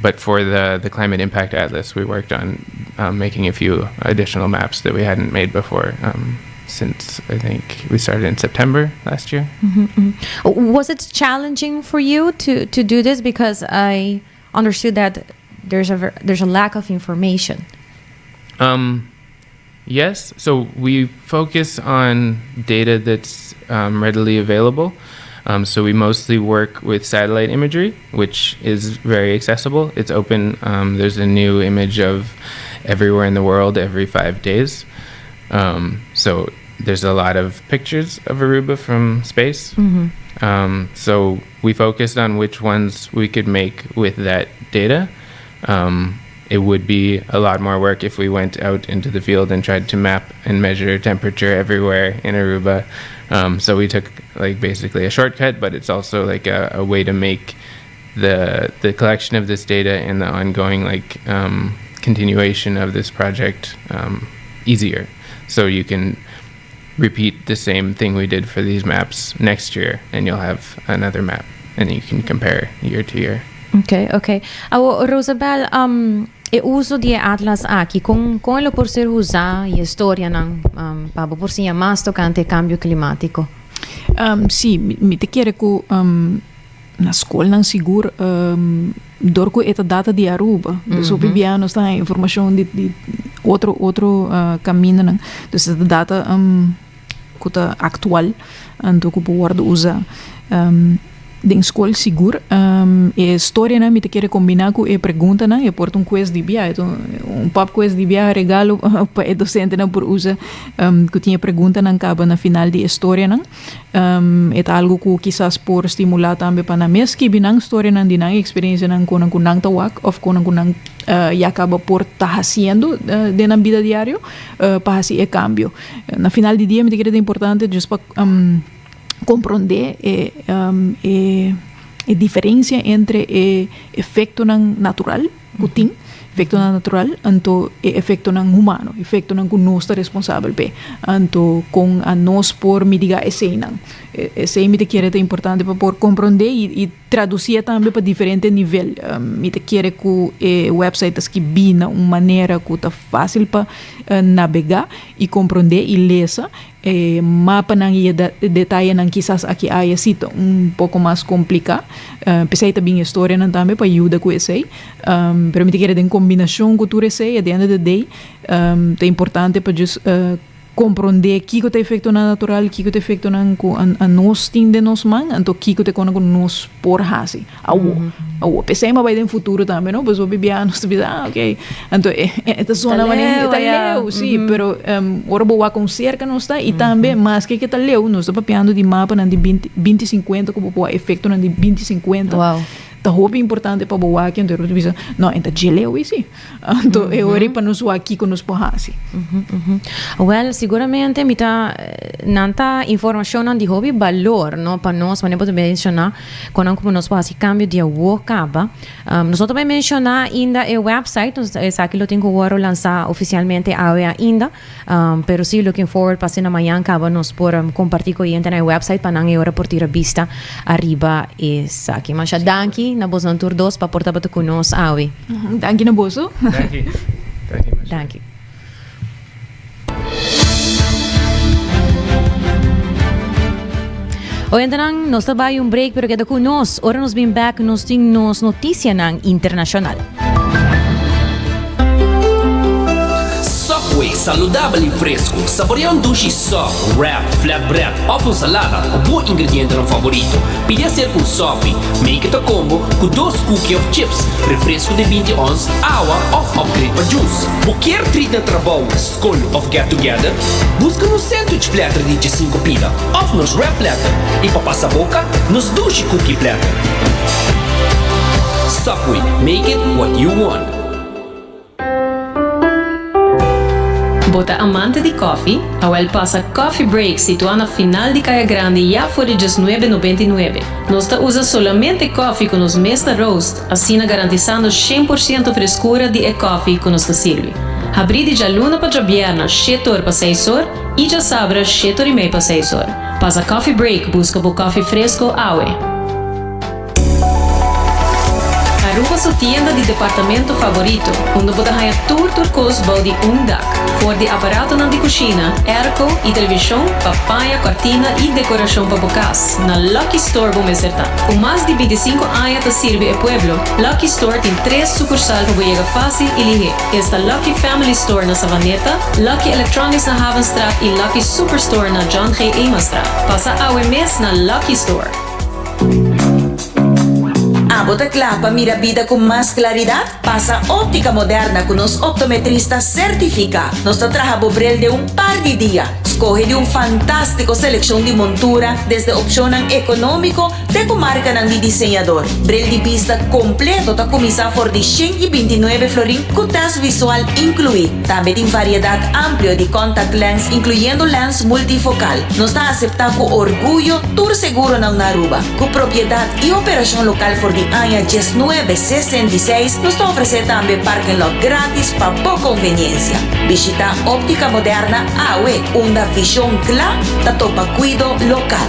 But for the Climate Impact Atlas, we worked on making a few additional maps that we hadn't made before since I think we started in September last year. Mm-hmm, mm-hmm. Was it challenging for you to do this? Because I understood that there's a lack of information. Yes. So we focus on data that's readily available. So we mostly work with satellite imagery, which is very accessible. It's open. There's a new image of everywhere in the world every 5 days. So there's a lot of pictures of Aruba from space. Mm-hmm. So we focused on which ones we could make with that data. It would be a lot more work if we went out into the field and tried to map and measure temperature everywhere in Aruba. So we took like basically a shortcut, but it's also like a way to make the collection of this data and the ongoing like continuation of this project easier. So you can repeat the same thing we did for these maps next year, and you'll have another map, and you can compare year to year. Okay. Rosabelle, uso di Atlas aqui com lo por ser usar e história ng pabo por siya mas tocante cambio climático. Sì, mi te chiede che na school nang siguro dorko eta data di Aruba. So piano sta information di outro caminho, né? Então, a data kuta atual, então que pode usar de escola segura, a história na me te quer combinar com a pergunta na e porta quiz de bia, então papo quiz de bia regalo para o docente na por usa que tinha pergunta na caba na final de história na é algo que quizás por estimular também para na mes que binang história na dinang experiência na kunang tawak of kunang e acaba por estar fazendo de na vida diário para fazer cambio na final de dia me te quer importante just para compreender a diferença entre efeito natural, putin, efeito natural, anto efeito humano, efeito que nós está responsável pe, anto com a nós por mitigar esse não. Esse me te quer é importante para por compreender e traduzir também para diferente nível. Me te quer que o website que bina uma maneira que está fácil para navegar e compreender e ler. Mapa nang detalhe nang quizás aqui há sido pouco mais complicado. Pensei também a história nang também para ajudar com esse. Pero me te quer em combinação com tudo esse. At the end of the day, é importante para just compreender que é efeito natural, que é efeito a nós tem de nós man, então que é com nós por hasi. Pensei mas vai no futuro também, não? Pois o bebia nós vida, ok. Então esta zona maneira tá leu, sim, pero ora boa com cerca não está e também mas que tá leu, nós está papiando de mapa na de 2050 como boa efeito na de 2050. Wow. Tá roupa importante para boa aqui então eu disse não então geleu isso então eu ori para nós aqui com nós porrasi. Well, seguramente me tá nanta informação de hobby valor, não para nós, mas pode mencionar quando como nós faz cambio de acaba. Nós também mencionar ainda o website, essa aqui lo tenho agora lançar oficialmente ainda, pero sim looking forward para ser amanhã acaba nós por compartilhar com gente na website para não hora por tirar vista arriba essa aqui. Mas danke na Bosan Tour 2 para portar para conosco awi. Danke na Boso. Danke. Hoy então nós trabalhamos break pero queda conosco. Ora nós bem back nós temos notícia internacional. Subway, saudável e fresco. Saboreia dushi soft, wrap, flatbread, ou salada, com bom ingrediente no favorito. Pide ser com sopi, make it a combo com 2 cookies of chips, refresco de 20 ons, água ou upgrade para juice. Qualquer treat na trabalho, school of get together, busca no sandwich platter de 5 pila, ou nos wrap platter, e para passar a boca, nos dushi cookie platter. Subway, make it what you want. Bota amante de coffee, a passa Coffee Break situado na final de Caia Grande já por $19,99. Nós usa solamente coffee com os Mesta Roast, assim garantizando 100% frescura de coffee que nos serve. Abrir de luna para Jabiana, 7 horas para 6 horas, e já sabra 7 horas e meia para 6 horas. Passa Coffee Break, busca o coffee fresco, awe. Aruba sua tienda de departamento favorito, onde você ganha tudo custo de dak. For de aparato de cozinha, airco e televisão, papaya, cortina e decoração para bocas. Na Lucky Store vamos acertar. Com mais de 25 anos de servir ao pueblo, Lucky Store tem 3 sucursais para chegar fácil e ligeiro. Esta Lucky Family Store na Savaneta, Lucky Electronics na Havenstraat e Lucky Superstore na John G. Emanstraat. Passa ao mês na Lucky Store. Bota clapa, mira vida con más claridad. Pasa óptica moderna con los optometristas certificados. Nos trabaja Bobrel de un par de días. Escoge de un fantástico selección de montura, desde opción económico, de comarca de diseñador. Brel de vista completo, ta comisa por de 129 florín, con test visual incluido. También en variedad amplia de contact lens, incluyendo lens multifocal. Nos está aceptado con orgullo, tour seguro na Aruba. Con propiedad y operación local por de año 1966, nos ofrece también parking lot gratis para poca conveniencia. Visita óptica moderna AWE, una visión clara, da topa cuido local.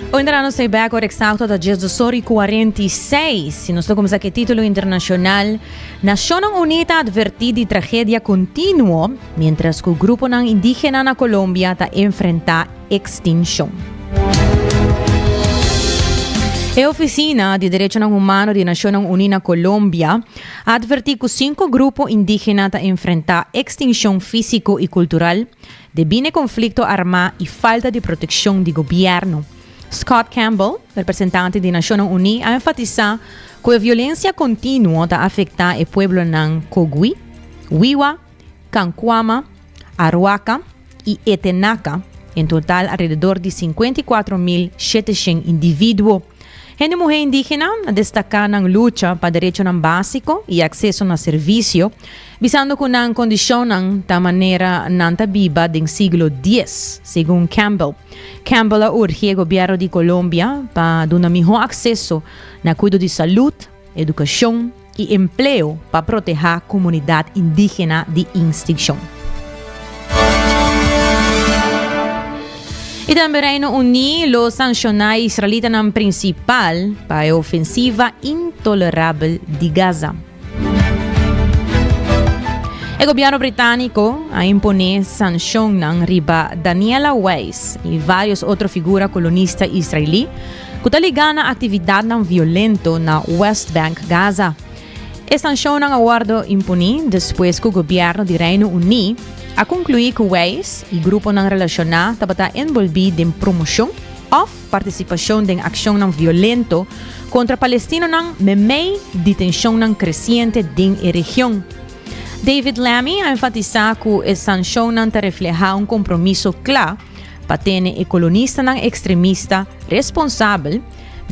Hoy entramos sei back or exauto da 1846. Se nós tocamos aqui título internacional, Naciones Unidas advertí de tragedia continua, mientras que el grupo indígena na Colombia está enfrenta extinción. A Oficina de Direitos Humanos de Nações Unidas Colômbia advertiu que 5 grupos indígenas a enfrentar extinção físico e cultural devido conflito armado e falta de proteção do governo. Scott Campbell, representante de Nações Unidas, enfatizou que a violência contínua está afetando o povo de Cogui, Wiwa, Cancuama, Arhuaca e Etenaca, em total alrededor de 54.700 indivíduos. Gente mulher indígena destaca na luta para direitos básicos e acesso a serviço, visando que na condição da maneira nanta viva do século X, segundo Campbell. Campbell urge o governo de Colômbia para dar melhor acesso na cuidado de saúde, educação e emprego para proteger a comunidade indígena de extinção. E também Reino Unido sancionou Israel na principal para a ofensiva intolerável de Gaza. O governo britânico a impõe sanção riba Daniela Weiss e várias outras figuras colonistas israelíes que estão ligadas à atividade violenta na West Bank, Gaza. A sanção aguardo impõe depois que o governo do Reino Unido a concluir que Weiss e grupo relacionado estão envolvidos em promoção ou participação em ação violenta contra Palestina no meio de tensão crescente na região. David Lammy enfatizou que a sanção reflete compromisso claro para ter o colonista extremista responsável,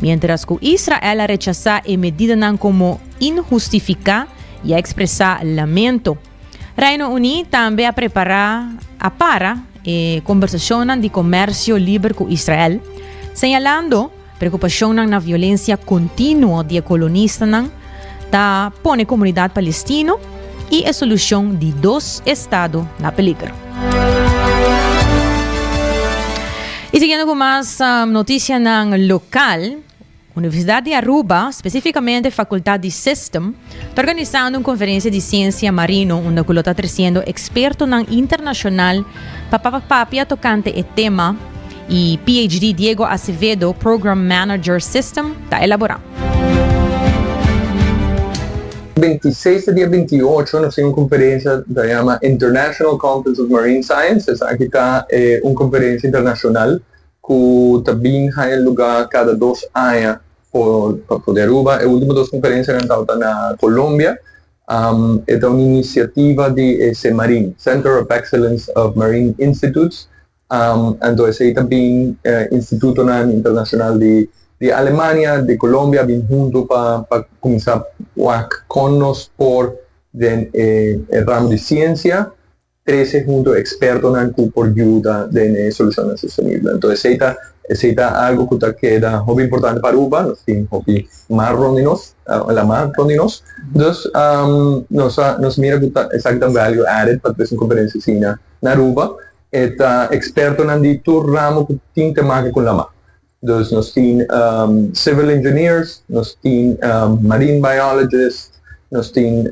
mientras que Israel rechaza a medida como injustificada e expressa lamento. Reino Unido também para conversação de comércio livre com Israel, señalando preocupação na violência contínua de colonistas da põe a comunidade palestina e a solução de 2 estados na peligro. E seguindo com mais notícias local, Universidade de Aruba, especificamente a Faculdade de System, está organizando uma conferência de ciência marino onde está trazendo experto internacional para tocante o tema e PhD Diego Acevedo, Program Manager System, está elaborando. 26 dia 28 nós temos uma conferência que se chama International Conference of Marine Science. Essa aqui é uma conferência internacional que também tem lugar cada 2 anos por Aruba. A última 2 conferências estão na Colômbia. É uma iniciativa de CEMARIN, Center of Excellence of Marine Institutes. Então, esse também Instituto Internacional de Alemanha, de Colômbia, vem junto para começar a conosco por o ramo de ciência, 13 junto expertos por ajuda de soluções sustentáveis. Então, esse é algo que queda muito importante para Aruba. Nós temos mar rondinos, la mar rondinos. Então, nós mira que está também value added para ter uma conferência assim na Aruba. Está experto de todo ramo que tem temática com la mar. Dus nós temos civil engineers, nós temos marine biologists, nós temos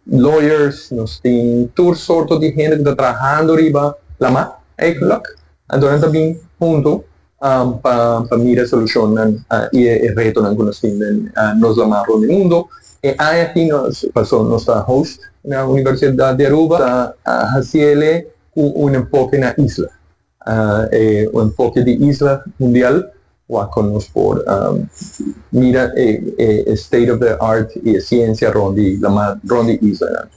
lawyers, nós temos toda sorte de gente que está trabalhando riba la mar, eigenlijk. Então também junto para mirar soluções e retos que nós temos nos la mar do mundo. E aí aqui nós host na Universidade de Aruba, fazendo enfoque na isla. Un enfoque de isla mundial conosco por mira state of the art e ciencia rondi isla.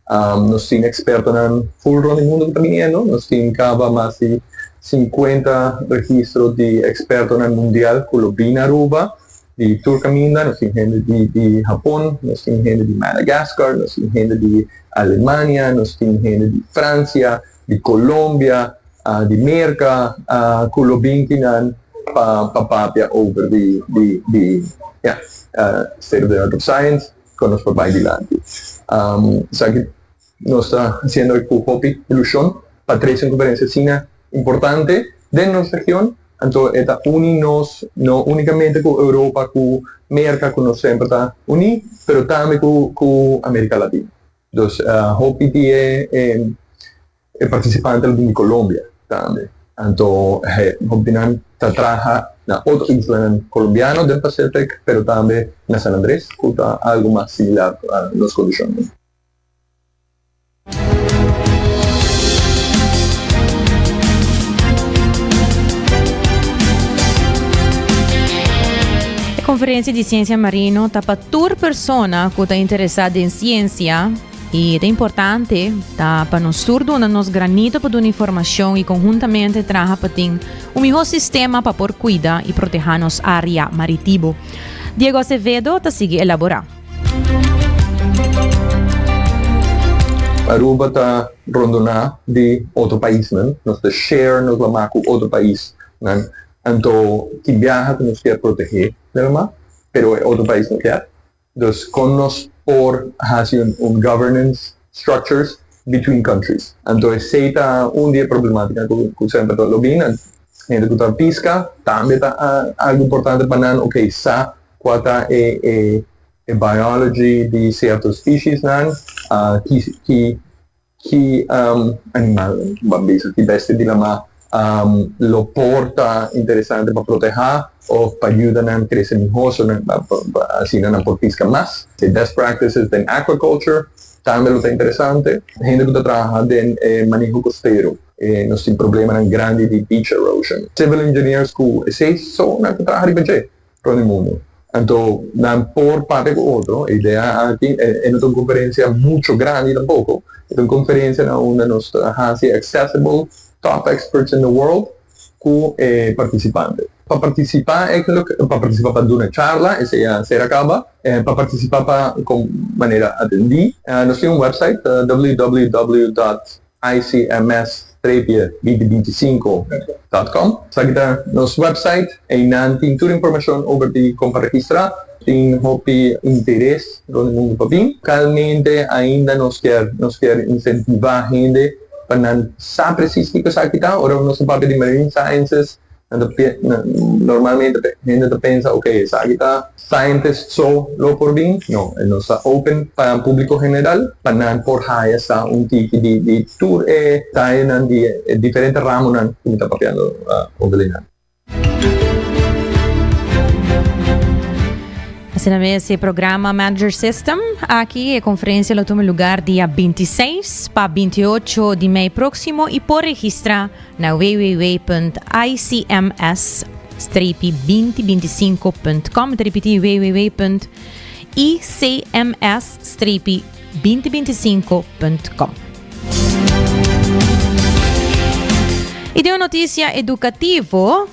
Nós temos expertos en full rondi mundo também, nós temos mais de 50 registros de expertos en mundial que lo vem na Aruba, de Turcaminda, nós temos gente de Japão, nós temos gente de Madagascar, nós temos gente de Alemanha, nós temos gente de França, de Colômbia, de América, que lo vinculan para over state of the art of science, que nos vai adiante. Sabe, nós estamos fazendo a evolução para 3 conferências assim importante de nossa região. Então, esta une-nos não unicamente com a Europa, com a América, que nós sempre está unidos, mas também com a América Latina. Então, Hopi é participante de Colômbia também. Então, Hobbinan trabaja na outra isla colombiana del Pacific, pero também na San Andrés, que está algo mais similar a nas condições. A Conferência de Ciência Marino está para toda pessoa que está interessada em ciência e é importante para nós todos nos granito para dar informação e conjuntamente trabalhar para ter melhor sistema para por cuidar e proteger nossa área marítima. Diego Acevedo está seguindo elaborar. Aruba está rondando de outro país, né? Nós está share nos lá com outro país, né? Então, que viaja que nos quer proteger, né? Pero outro país não quer. Então, com nós por fazer governance structures between countries. Então, essa é dia problemática que sempre estou vendo. Ainda que está pisca, também está algo importante para nós, ok, sa qual é biology de certas species, que animal, bambisa, que beste de lama, lo porta interessante para proteger ou para ajudar a crescer melhor, assim não por pisca mais. Best practices em aquaculture, também é interessante. A gente que trabalha em manejo costeiro, nós temos problema grande de beach erosion. Civil engineers que só não trabalham de para o mundo. Então, por parte do outro, a ideia aqui é uma conferência muito grande tampoco. É uma conferência onde nós trabalhamos accessible top experts in the world com participantes. Para participar, para participar para uma charla, essa é a acaba. Para participar com maneira atendida, nós temos um website www.icms-2025.com. Está nosso website e não tem toda a informação sobre como registrar. Tem interesse no mundo papim. Calmente ainda nos quer incentivar a gente para não saber precisamente o que está aqui. Ora, nosso papel de Marine Sciences, normalmente a gente pensa, ok, essa aqui está scientist só lo por bem. Não, não está open para o público geral, para não por haya essa tipo de tour está em diferentes ramos que está papelando organizar. Assim esse programa Manager System, aqui a conferência toma lugar dia 26 para 28 de maio próximo e pode registrar na www.icms-2025.com. Repetir www.icms-2025.com. E de uma notícia educativa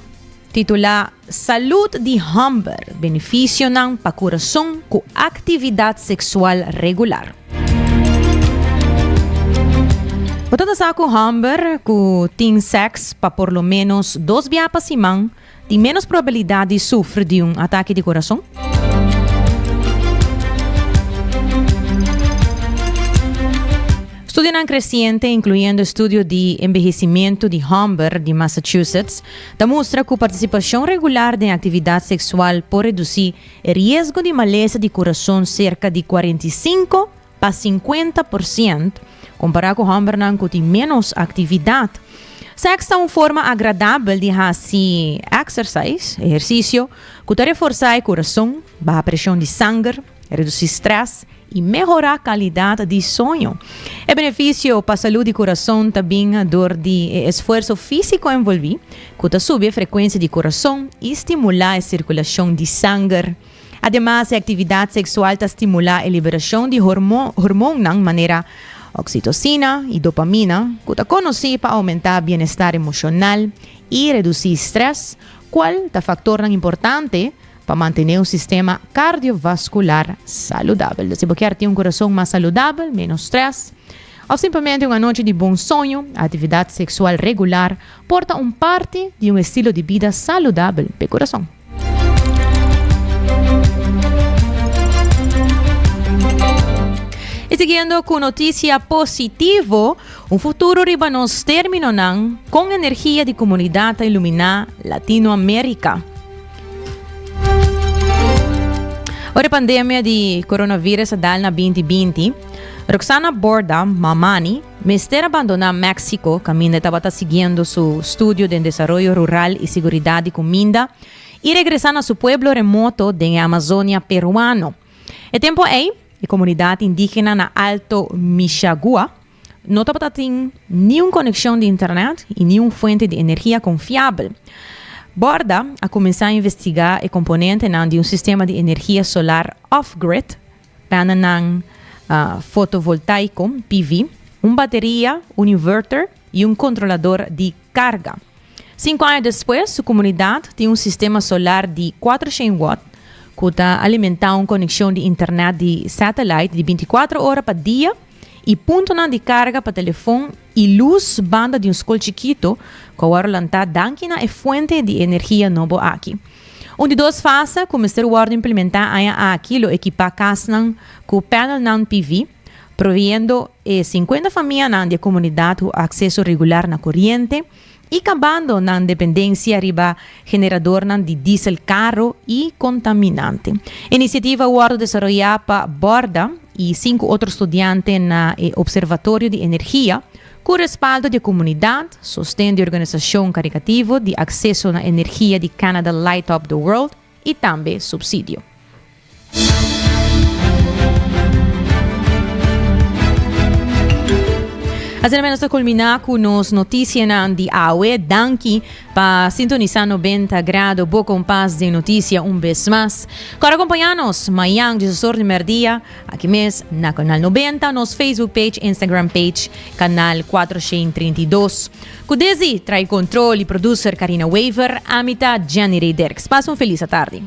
titula Saúde de Humber, benefício não para coração com atividade sexual regular. Botando saco Humber que tem sexo para por lo menos 2 vezes por semana, tem menos probabilidade de sofrer de ataque de coração? Estudio creciente, incluyendo estudio de envejecimiento de Humber de Massachusetts, demuestra que participación regular de actividad sexual puede reducir el riesgo de maleza de corazón cerca de 45 para 50%, comparado con Humber que tiene menos actividad. Sexo é uma forma agradável de fazer exercício, que te reforçar o coração, baixar a pressão de sangue, reduzir estresse e melhorar a qualidade de sonho. É benefício para a saúde do coração também dor de esforço físico envolvido, que sube a frequência de coração e estimular a circulação de sangue. Ademais, a atividade sexual estimula a liberação de hormônios de maneira oxitocina e dopamina, que conhecido para aumentar o bem-estar emocional e reduzir estresse, qual é um fator importante para manter um sistema cardiovascular saudável. Se você quer ter um coração mais saudável, menos estresse, ou simplesmente uma noite de bom sonho, a atividade sexual regular porta parte de um estilo de vida saudável para o coração. E seguindo com notícia positiva, um futuro riba nos terminará com energia de comunidade a iluminar Latinoamérica. A pandemia de coronavírus dal na 2020 Roxana Borda Mamani, mister abandonar México, camino estaba siguiendo su estudio de desarrollo rural y seguridad de comida y regresando a su pueblo remoto de Amazonia peruano. El tiempo ahí, la comunidad indígena na Alto Mixagua no tiene ni una conexión de internet y ni una fuente de energía confiable. Borda ha comenzado a investigar el componente de un sistema de energía solar off-grid, panel fotovoltaico, PV, una batería, un inverter y un controlador de carga. 5 años después, su comunidad tiene un sistema solar de 400 watts que está alimentado una conexión de internet de satélite de 24 horas por día y punto de carga para teléfono y luz banda de un escola chiquito que ahora está dando a fuente de energía novo aquí. De 2 fases, como Mr. Ward implementar aqui, lo equipa casa com panel nan PV, proveyendo 50 famílias de comunidade o acesso regular na corriente e acabando na dependência riba generador de diesel caro e contaminante. Iniciativa Ward desarrollada para Borda e 5 outros estudiantes na Observatório de Energia, com respaldo de comunidade, sostém de organização caritativa de acesso à energia de Canada Light Up the World e também subsídio. Assim menos culminar com as notícias de AUE, danke para sintonizar 90 graus, boa compás de notícia vez mais. Para acompanhar-nos, amanhã, 16 de meio-dia, aqui mesmo, na Canal 90, nos Facebook page, Instagram page, Canal 432. Com desse, trai controle, producer Karina Weaver, amita Gianni Reiderks. Passa feliz tarde.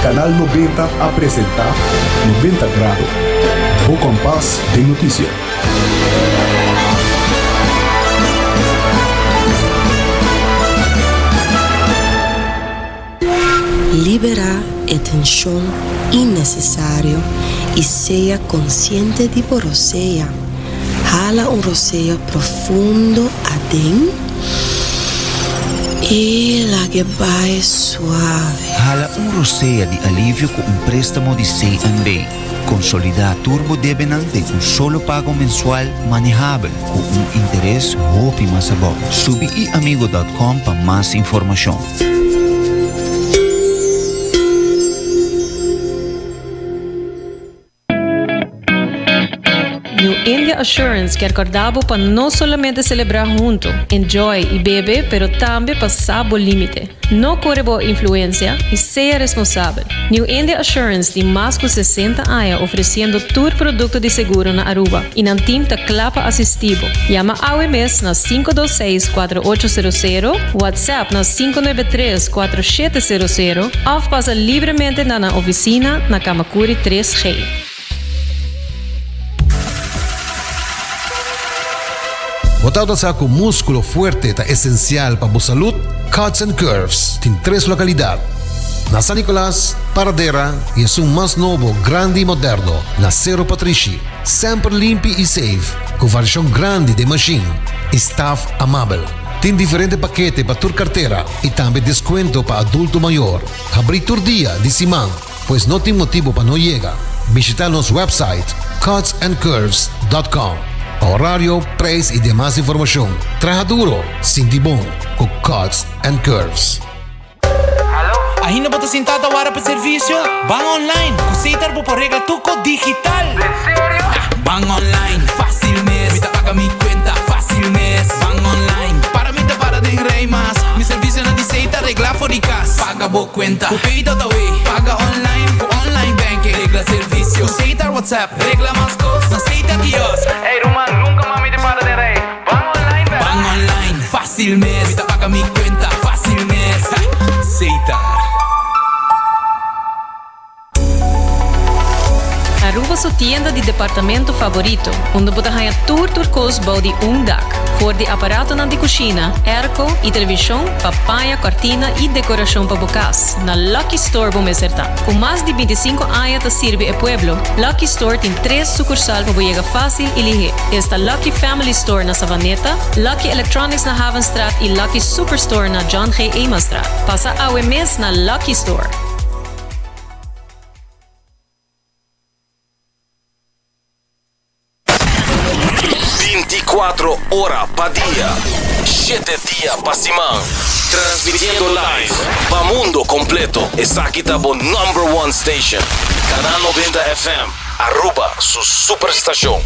Canal 90 apresenta 90 grados. O compás de notícia. Libera a tensión innecesario y sea consciente de por roceia. Jala un roceio profundo adentro y la que va suave. Hala un roceia de alívio com um préstamo de C&B. Consolidar Turbo Debenante com solo pago mensual manejável com um interesse roupa mais bom. Subiiamigo.com para mais informação. New India Assurance quer acordar para não somente celebrar junto, enjoy e beber, pero também passar o limite. Não corre boa influência e seja responsável. New India Assurance tem mais de 60 anos oferecendo todo produto de seguro na Aruba e não tem clapa assistivo. Llama AWMS na 526-4800, WhatsApp na 593-4700 ou passa livremente na oficina na Kamakuri 3G. Botado sa com músculo fuerte ta essencial para a saúde, Cuts and Curves tem 3 localidades. Na San Nicolás, Paradera e é um mais novo, grande e moderno, na Cerro Patrici. Sempre limpo e safe, com variação grande de machine. Staff amável. Tem diferentes paquetes para tua carteira e também desconto para adulto maior. Abrir todo dia de semana, pois não tem motivo para não chegar. Visitar nosso website cutsandcurves.com. Horário, preço e demais informação. Traja duro, sinti bom, com Cuts and Curves. Ainda bota sentada agora para serviço? Van online, cosita por regla tuco digital. ¿En serio? Van online, fácil mes. Me paga mi cuenta, fácil mes. Van online, para mí te para de rey más. Mi servicio no dice regla fóricas. Paga bo cuenta, copita away. Paga online, con online banking. Regla servicio, cosita WhatsApp. Regla más cosas, no cita Dios. Ey, Roman, nunca mami te para de rey. Van online, van online, fácil mes. Me paga mi cuenta, fácil mes. Cita. Aruba su tienda de departamento favorito, onde você ganha tour turcos bau de dak, for de aparato na de cozinha, airco e televisão, papaya, cortina e decoração para bocas. Na Lucky Store vou mesertar. Com mais de 25 anos te sirve o pueblo, Lucky Store tem 3 sucursal para chegar fácil e ligeiro. Está Lucky Family Store na Savaneta, Lucky Electronics na Havenstraat e Lucky Superstore na John G. Eamonstraat. Passa ao mês na Lucky Store. Hora pa dia, 7 dias pa semana, transmitiendo live pa mundo completo. Esa aqui tá bo #1 station, Canal 90 FM, Aruba, su superestação.